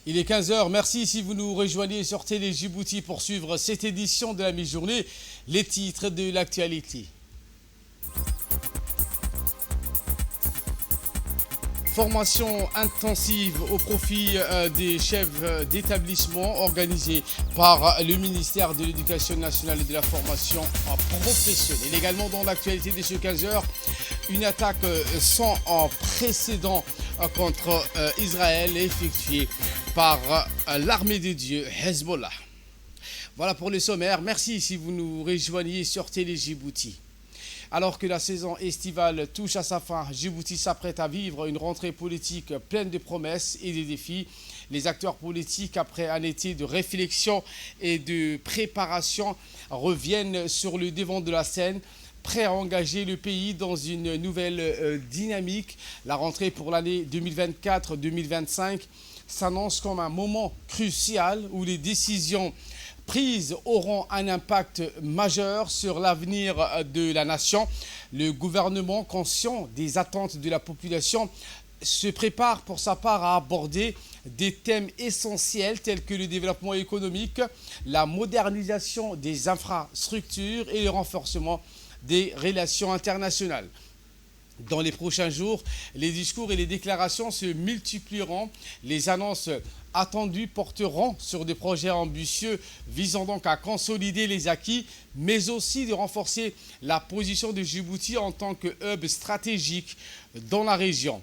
Il est 15 heures. Merci si vous nous rejoignez sur Télé Djibouti pour suivre cette édition de la mi-journée. Les titres de l'actualité. Formation intensive au profit des chefs d'établissement organisée par le ministère de l'Éducation nationale et de la formation professionnelle. Également dans l'actualité de ce 15 heures, une attaque sans précédent contre Israël effectuée par l'armée de Dieu, Hezbollah. Voilà pour le sommaire. Merci si vous nous rejoignez sur Télé Djibouti. Alors que la saison estivale touche à sa fin, Djibouti s'apprête à vivre une rentrée politique pleine de promesses et de défis. Les acteurs politiques, après un été de réflexion et de préparation, reviennent sur le devant de la scène, prêts à engager le pays dans une nouvelle dynamique. La rentrée pour l'année 2024-2025 s'annonce comme un moment crucial où les décisions prises auront un impact majeur sur l'avenir de la nation. Le gouvernement, conscient des attentes de la population, se prépare pour sa part à aborder des thèmes essentiels tels que le développement économique, la modernisation des infrastructures et le renforcement des relations internationales. Dans les prochains jours, les discours et les déclarations se multiplieront. Les annonces attendues porteront sur des projets ambitieux visant donc à consolider les acquis, mais aussi de renforcer la position de Djibouti en tant que hub stratégique dans la région.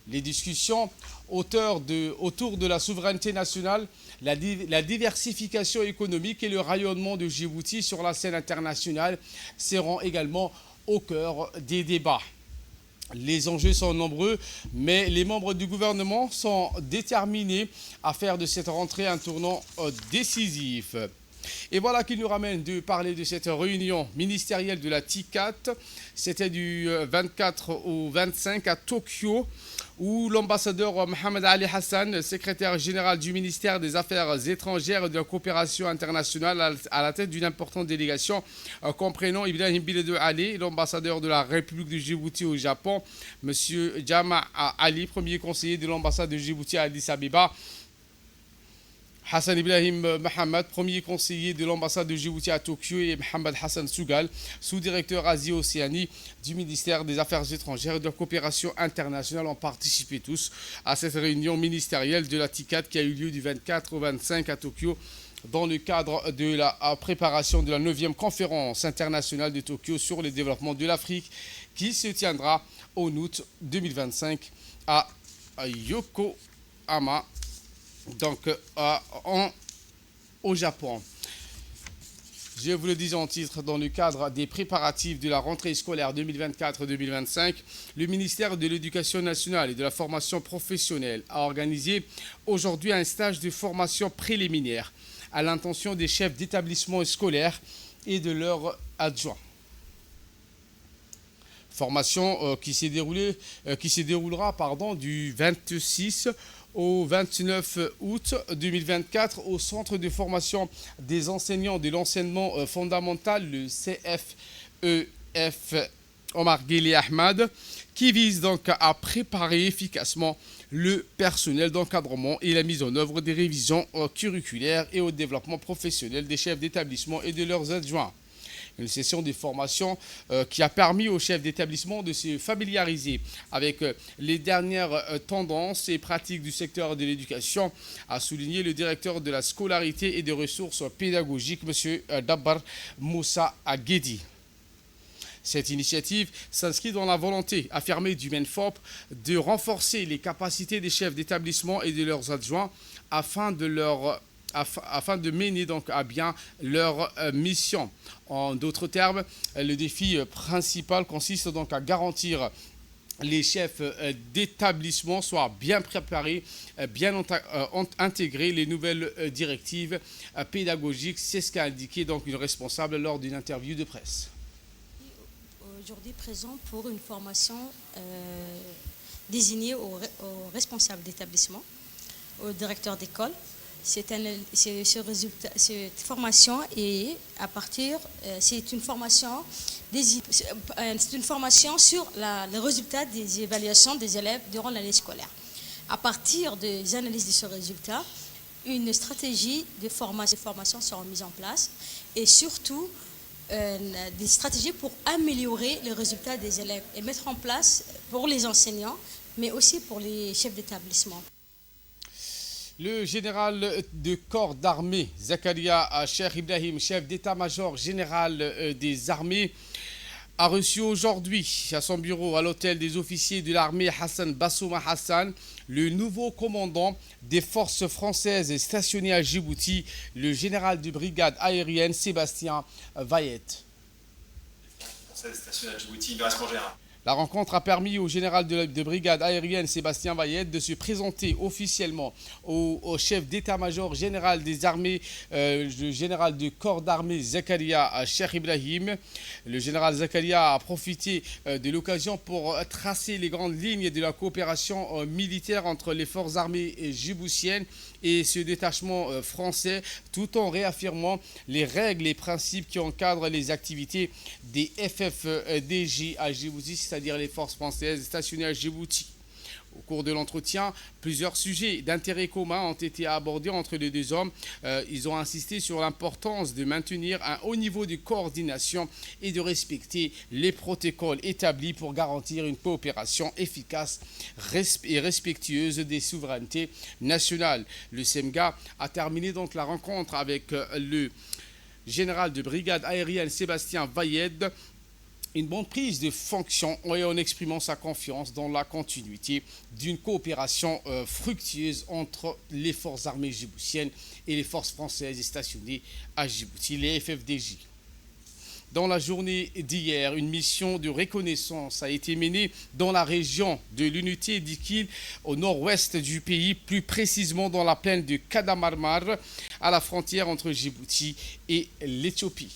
Les discussions autour de la souveraineté nationale, la diversification économique et le rayonnement de Djibouti sur la scène internationale seront également au cœur des débats. Les enjeux sont nombreux, mais les membres du gouvernement sont déterminés à faire de cette rentrée un tournant décisif. Et voilà qui nous ramène de parler de cette réunion ministérielle de la TICAT. C'était du 24 au 25 à Tokyo, où l'ambassadeur Mohamed Ali Hassan, secrétaire général du ministère des Affaires étrangères et de la coopération internationale, à la tête d'une importante délégation comprenant Ibrahim Biledou Ali, l'ambassadeur de la République de Djibouti au Japon, M. Jama Ali, premier conseiller de l'ambassade de Djibouti à Addis Abeba, Hassan Ibrahim Mohamed, premier conseiller de l'ambassade de Djibouti à Tokyo, et Mohamed Hassan Sougal, sous-directeur Asie-Océanie du ministère des Affaires étrangères et de la coopération internationale, ont participé tous à cette réunion ministérielle de la TICAT qui a eu lieu du 24 au 25 à Tokyo dans le cadre de la préparation de la 9e conférence internationale de Tokyo sur le développement de l'Afrique qui se tiendra en août 2025 à Yokohama. Donc, au Japon. Je vous le disais en titre, dans le cadre des préparatifs de la rentrée scolaire 2024-2025, le ministère de l'Éducation nationale et de la formation professionnelle a organisé aujourd'hui un stage de formation préliminaire à l'intention des chefs d'établissement scolaire et de leurs adjoints. Formation qui se déroulera du 26 au 29 août 2024 au Centre de formation des enseignants de l'enseignement fondamental, le CFEF Omar Gueli Ahmad, qui vise donc à préparer efficacement le personnel d'encadrement et la mise en œuvre des révisions curriculaires et au développement professionnel des chefs d'établissement et de leurs adjoints. Une session de formation qui a permis aux chefs d'établissement de se familiariser avec les dernières tendances et pratiques du secteur de l'éducation, a souligné le directeur de la scolarité et des ressources pédagogiques, M. Dabbar Moussa Aguedi. Cette initiative s'inscrit dans la volonté affirmée du MENFOP de renforcer les capacités des chefs d'établissement et de leurs adjoints afin de mener donc à bien leur mission. En d'autres termes, le défi principal consiste donc à garantir les chefs d'établissement soient bien préparés, bien intégrés les nouvelles directives pédagogiques. C'est ce qu'a indiqué donc une responsable lors d'une interview de presse. Aujourd'hui présent pour une formation désignée aux responsables d'établissement, aux directeurs d'école. Cette formation est c'est une formation sur les résultats des évaluations des élèves durant l'année scolaire. À partir des analyses de ce résultat, une stratégie de formation sera mise en place et surtout des stratégies pour améliorer les résultats des élèves et mettre en place pour les enseignants, mais aussi pour les chefs d'établissement. Le général de corps d'armée, Zakaria Cheikh Ibrahim, chef d'état-major général des armées, a reçu aujourd'hui à son bureau à l'hôtel des officiers de l'armée Hassan Bassouma Hassan, le nouveau commandant des forces françaises stationnées à Djibouti, le général de brigade aérienne Sébastien Vayette. Les Françaises stationnées à Djibouti, il reste congé. La rencontre a permis au général de brigade aérienne Sébastien Vayette de se présenter officiellement au chef d'état-major général des armées, le général de corps d'armée Zakaria Cheikh Ibrahim. Le général Zakaria a profité de l'occasion pour tracer les grandes lignes de la coopération militaire entre les forces armées djiboutiennes et ce détachement français, tout en réaffirmant les règles et principes qui encadrent les activités des FFDJ à Djibouti, c'est-à-dire les forces françaises stationnées à Djibouti. Au cours de l'entretien, plusieurs sujets d'intérêt commun ont été abordés entre les deux hommes. Ils ont insisté sur l'importance de maintenir un haut niveau de coordination et de respecter les protocoles établis pour garantir une coopération efficace et respectueuse des souverainetés nationales. Le SEMGA a terminé donc la rencontre avec le général de brigade aérienne Sébastien Vayette, une bonne prise de fonction et en exprimant sa confiance dans la continuité d'une coopération fructueuse entre les forces armées djiboutiennes et les forces françaises stationnées à Djibouti, les FFDJ. Dans la journée d'hier, une mission de reconnaissance a été menée dans la région de l'unité d'Ikil, au nord-ouest du pays, plus précisément dans la plaine de Kadamarmar, à la frontière entre Djibouti et l'Éthiopie.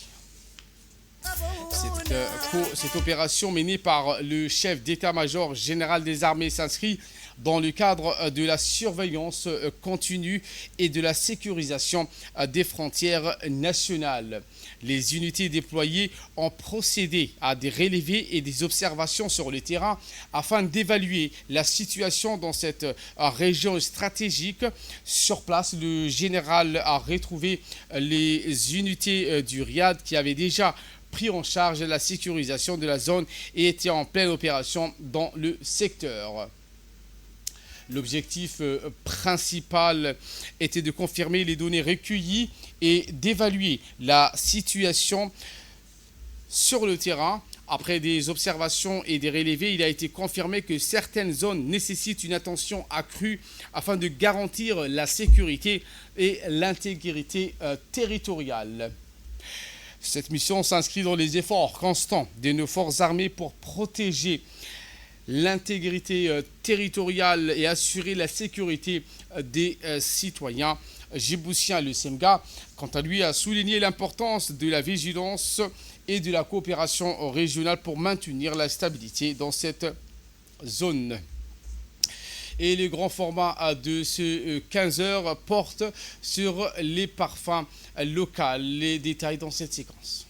Cette opération menée par le chef d'état-major général des armées s'inscrit dans le cadre de la surveillance continue et de la sécurisation des frontières nationales. Les unités déployées ont procédé à des relevés et des observations sur le terrain afin d'évaluer la situation dans cette région stratégique. Sur place, le général a retrouvé les unités du Riad qui avaient déjà pris en charge la sécurisation de la zone et était en pleine opération dans le secteur. L'objectif principal était de confirmer les données recueillies et d'évaluer la situation sur le terrain. Après des observations et des relevés, il a été confirmé que certaines zones nécessitent une attention accrue afin de garantir la sécurité et l'intégrité territoriale. Cette mission s'inscrit dans les efforts constants de nos forces armées pour protéger l'intégrité territoriale et assurer la sécurité des citoyens djiboutiens. Le SEMGA, quant à lui, a souligné l'importance de la vigilance et de la coopération régionale pour maintenir la stabilité dans cette zone. Et le grand format de ce 15 heures porte sur les parfums locaux. Les détails dans cette séquence.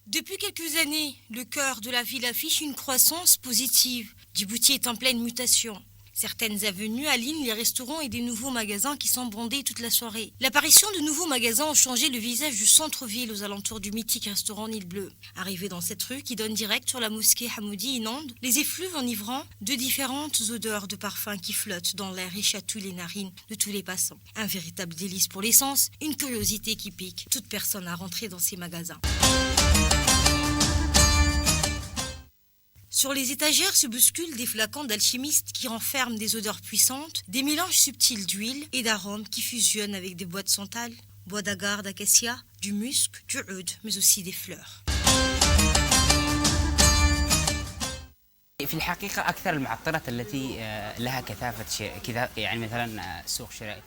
Depuis quelques années, le cœur de la ville affiche une croissance positive. Djibouti est en pleine mutation. Certaines avenues alignent les restaurants et des nouveaux magasins qui sont bondés toute la soirée. L'apparition de nouveaux magasins a changé le visage du centre-ville aux alentours du mythique restaurant Nil Bleu. Arrivé dans cette rue qui donne direct sur la mosquée Hamoudi inonde les effluves enivrants de différentes odeurs de parfums qui flottent dans l'air et chatouillent les narines de tous les passants. Un véritable délice pour les sens, une curiosité qui pique toute personne à rentrer dans ces magasins. Sur les étagères se bousculent des flacons d'alchimistes qui renferment des odeurs puissantes, des mélanges subtils d'huile et d'arômes qui fusionnent avec des bois de santal, bois d'agar, d'acacia, du musc, du oud, mais aussi des fleurs. في الحقيقة أكثر المعطرات التي لها كثافة يعني مثلا سوق شراء.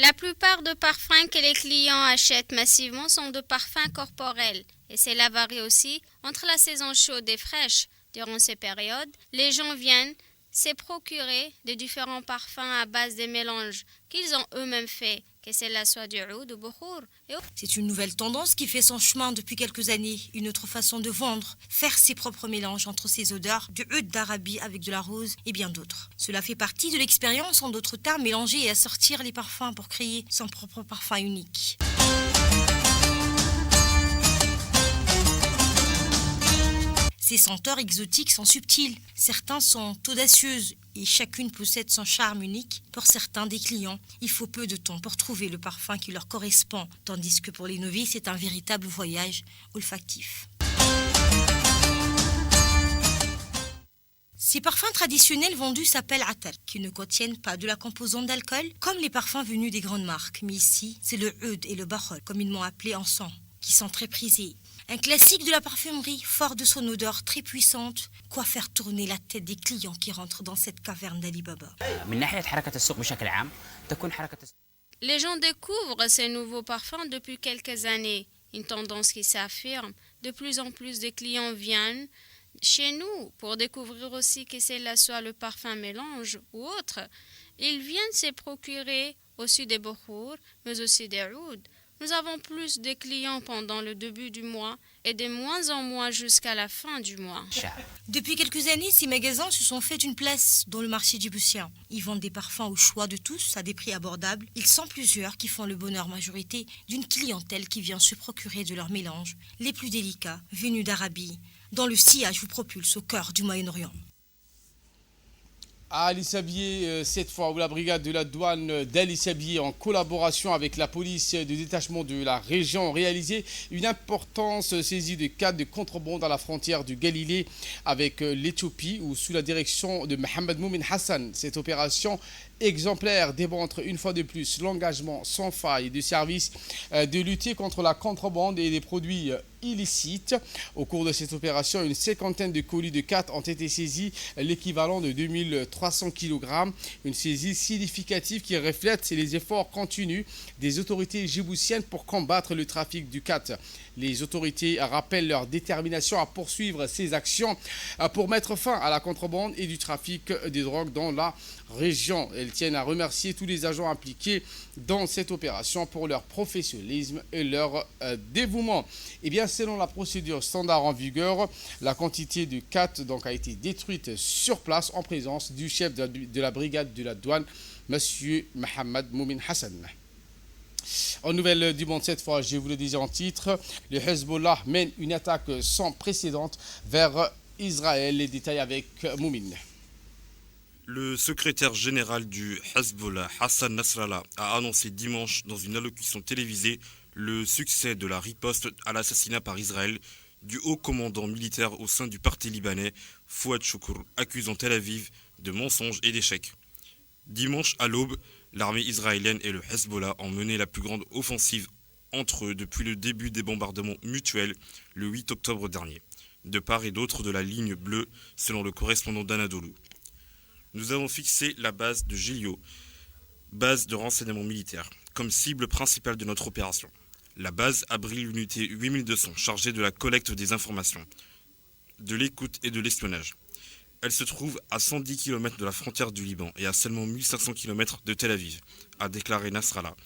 La plupart des parfums que les clients achètent massivement sont de parfums corporels. Et cela varie aussi entre la saison chaude et fraîche. Durant ces périodes, les gens viennent s'est procuré de différents parfums à base des mélanges qu'ils ont eux-mêmes faits, que cela soit du oud ou bokhour. C'est une nouvelle tendance qui fait son chemin depuis quelques années. Une autre façon de vendre, faire ses propres mélanges entre ses odeurs, du oud d'Arabie avec de la rose et bien d'autres. Cela fait partie de l'expérience, en d'autres termes, mélanger et assortir les parfums pour créer son propre parfum unique. Ces senteurs exotiques sont subtiles, certains sont audacieuses et chacune possède son charme unique. Pour certains des clients, il faut peu de temps pour trouver le parfum qui leur correspond, tandis que pour les novices, c'est un véritable voyage olfactif. Ces parfums traditionnels vendus s'appellent atar, qui ne contiennent pas de la composante d'alcool, comme les parfums venus des grandes marques. Mais ici, c'est le oud et le bakhol, comme ils m'ont appelé en sang, qui sont très prisés. Un classique de la parfumerie, fort de son odeur très puissante, quoi faire tourner la tête des clients qui rentrent dans cette caverne d'Ali Baba. Les gens découvrent ces nouveaux parfums depuis quelques années, une tendance qui s'affirme. De plus en plus de clients viennent chez nous pour découvrir aussi que cela soit le parfum mélange ou autre. Ils viennent se procurer aussi des bokhour, mais aussi des oud. Nous avons plus de clients pendant le début du mois et de moins en moins jusqu'à la fin du mois. Depuis quelques années, ces magasins se sont fait une place dans le marché djiboutien. Ils vendent des parfums au choix de tous, à des prix abordables. Ils sont plusieurs qui font le bonheur majorité d'une clientèle qui vient se procurer de leurs mélanges les plus délicats, venus d'Arabie, dont le sillage vous propulse au cœur du Moyen-Orient. À Ali Sabié, cette fois où la brigade de la douane d'Ali Sabié, en collaboration avec la police de détachement de la région, ont réalisé une importante saisie de cas de contrebande à la frontière du Galilée avec l'Éthiopie, ou sous la direction de Mohamed Moumin Hassan. Cette opération exemplaire démontre une fois de plus l'engagement sans faille du service de lutter contre la contrebande et les produits illicites. Au cours de cette opération, une cinquantaine de colis de 4 ont été saisis, l'équivalent de 2300 kg. Une saisie significative qui reflète les efforts continus des autorités djiboutiennes pour combattre le trafic du 4. Les autorités rappellent leur détermination à poursuivre ces actions pour mettre fin à la contrebande et du trafic des drogues dans la région. Elles tiennent à remercier tous les agents impliqués dans cette opération pour leur professionnalisme et leur dévouement. Et bien, selon la procédure standard en vigueur, la quantité de 4 a été détruite sur place en présence du chef de la brigade de la douane, M. Mohamed Moumin Hassan. En nouvelle du monde cette fois, je vous le disais en titre, le Hezbollah mène une attaque sans précédent vers Israël. Les détails avec Moumine. Le secrétaire général du Hezbollah, Hassan Nasrallah, a annoncé dimanche dans une allocution télévisée le succès de la riposte à l'assassinat par Israël du haut commandant militaire au sein du parti libanais, Fouad Choukour, accusant Tel Aviv de mensonges et d'échecs. Dimanche à l'aube, l'armée israélienne et le Hezbollah ont mené la plus grande offensive entre eux depuis le début des bombardements mutuels le 8 octobre dernier, de part et d'autre de la ligne bleue, selon le correspondant d'Anadolu. Nous avons fixé la base de Gilio, base de renseignement militaire, comme cible principale de notre opération. La base abrite l'unité 8200 chargée de la collecte des informations, de l'écoute et de l'espionnage. Elle se trouve à 110 km de la frontière du Liban et à seulement 1500 km de Tel Aviv, a déclaré Nasrallah,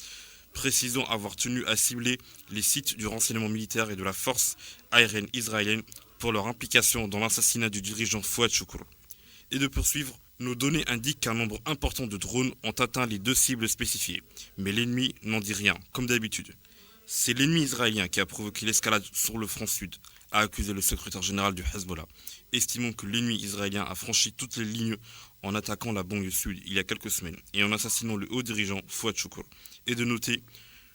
précisant avoir tenu à cibler les sites du renseignement militaire et de la force aérienne israélienne pour leur implication dans l'assassinat du dirigeant Fouad Choukour. Et de poursuivre, nos données indiquent qu'un nombre important de drones ont atteint les 2 cibles spécifiées, mais l'ennemi n'en dit rien, comme d'habitude. C'est l'ennemi israélien qui a provoqué l'escalade sur le front sud, a accusé le secrétaire général du Hezbollah, estimant que l'ennemi israélien a franchi toutes les lignes en attaquant la banlieue sud il y a quelques semaines et en assassinant le haut dirigeant Fouad Choukour. Et de noter,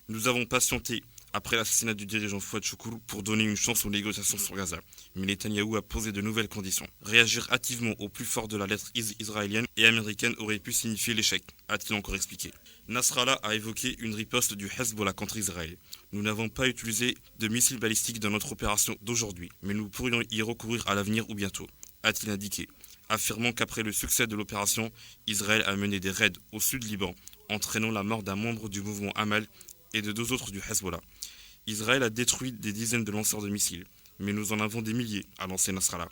nous avons patienté après l'assassinat du dirigeant Fouad Choukour pour donner une chance aux négociations sur Gaza. Mais Netanyahou a posé de nouvelles conditions. Réagir hâtivement au plus fort de la lettre israélienne et américaine aurait pu signifier l'échec, a-t-il encore expliqué. Nasrallah a évoqué une riposte du Hezbollah contre Israël. Nous n'avons pas utilisé de missiles balistiques dans notre opération d'aujourd'hui, mais nous pourrions y recourir à l'avenir ou bientôt, a-t-il indiqué, affirmant qu'après le succès de l'opération, Israël a mené des raids au sud Liban, entraînant la mort d'un membre du mouvement Amal et de 2 autres du Hezbollah. Israël a détruit des dizaines de lanceurs de missiles, mais nous en avons des milliers, a lancé Nasrallah.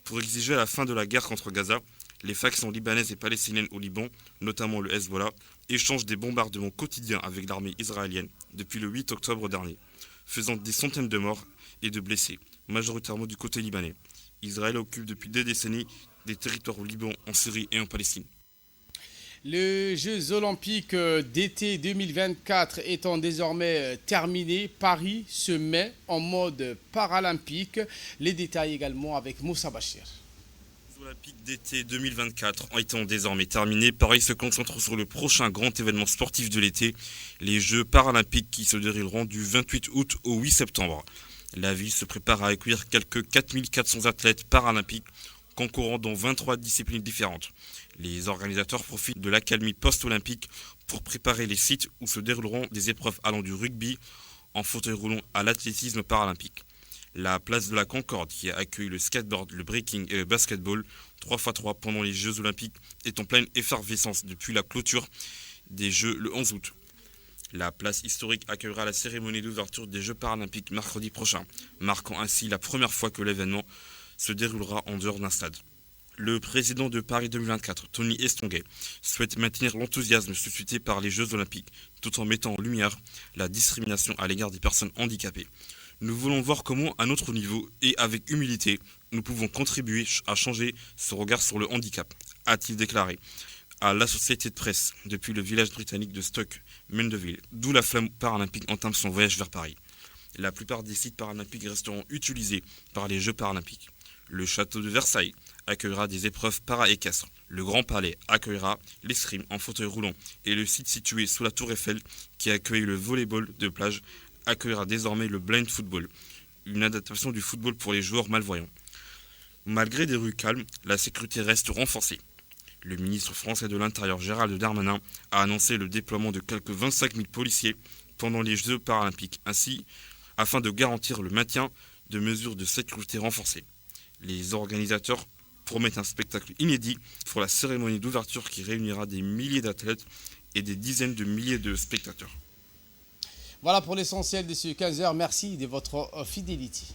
Pour exiger la fin de la guerre contre Gaza, Les factions libanaises et palestiniennes au Liban, notamment le Hezbollah, échangent des bombardements quotidiens avec l'armée israélienne depuis le 8 octobre dernier, faisant des centaines de morts et de blessés, majoritairement du côté libanais. Israël occupe depuis des décennies des territoires au Liban, en Syrie et en Palestine. Les Jeux olympiques d'été 2024 étant désormais terminés, Paris se met en mode paralympique. Les détails également avec Moussa Bachir. Les Jeux olympiques d'été 2024 étant désormais terminés, Paris se concentre sur le prochain grand événement sportif de l'été, les Jeux paralympiques qui se dérouleront du 28 août au 8 septembre. La ville se prépare à accueillir quelques 4400 athlètes paralympiques concourant dans 23 disciplines différentes. Les organisateurs profitent de l'accalmie post-olympique pour préparer les sites où se dérouleront des épreuves allant du rugby en fauteuil roulant à l'athlétisme paralympique. La place de la Concorde, qui a accueilli le skateboard, le breaking et le basketball 3x3 pendant les Jeux olympiques, est en pleine effervescence depuis la clôture des Jeux le 11 août. La place historique accueillera la cérémonie d'ouverture des Jeux paralympiques mercredi prochain, marquant ainsi la première fois que l'événement se déroulera en dehors d'un stade. Le président de Paris 2024, Tony Estanguet, souhaite maintenir l'enthousiasme suscité par les Jeux olympiques, tout en mettant en lumière la discrimination à l'égard des personnes handicapées. Nous voulons voir comment, à notre niveau et avec humilité, nous pouvons contribuer à changer ce regard sur le handicap, a-t-il déclaré à l'Associated Press depuis le village britannique de Stoke Mandeville, d'où la flamme paralympique entame son voyage vers Paris. La plupart des sites paralympiques resteront utilisés par les Jeux paralympiques. Le château de Versailles accueillera des épreuves para-équestres. Le Grand Palais accueillera l'escrime en fauteuil roulant et le site situé sous la Tour Eiffel qui accueille le volleyball de plage accueillera désormais le blind football, une adaptation du football pour les joueurs malvoyants. Malgré des rues calmes, la sécurité reste renforcée. Le ministre français de l'Intérieur Gérald Darmanin a annoncé le déploiement de quelques 25 000 policiers pendant les Jeux paralympiques, ainsi afin de garantir le maintien de mesures de sécurité renforcées. Les organisateurs promettent un spectacle inédit pour la cérémonie d'ouverture qui réunira des milliers d'athlètes et des dizaines de milliers de spectateurs. Voilà pour l'essentiel de ce 15h. Merci de votre fidélité.